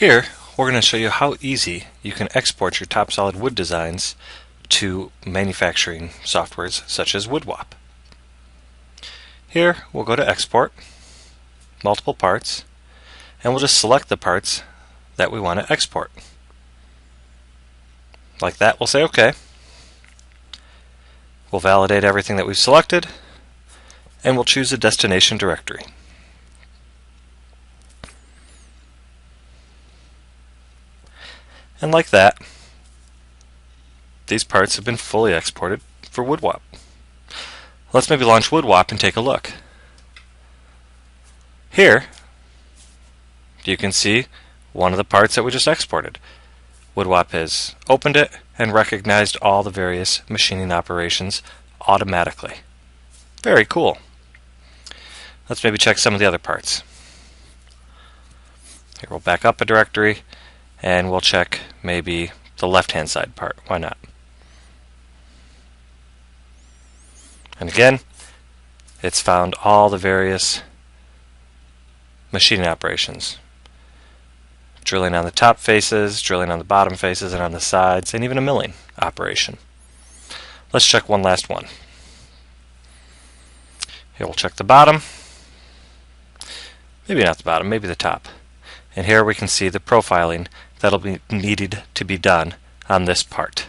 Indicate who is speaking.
Speaker 1: Here, we're going to show you how easy you can export your TopSolid'Wood designs to manufacturing softwares such as WoodWop. Here, we'll go to Export, Multiple Parts, and we'll just select the parts that we want to export. Like that, we'll say OK. We'll validate everything that we've selected, and we'll choose a destination directory. And like that, these parts have been fully exported for WoodWop. Let's maybe launch WoodWop and take a look. Here, you can see one of the parts that we just exported. WoodWop has opened it and recognized all the various machining operations automatically. Very cool. Let's maybe check some of the other parts. Here, we'll back up a directory and we'll check maybe the left-hand side part. Why not? And again, it's found all the various machining operations. Drilling on the top faces, drilling on the bottom faces and on the sides, and even a milling operation. Let's check one last one. Here we'll check the bottom. Maybe not the bottom, maybe the top. And here we can see the profiling that'll be needed to be done on this part.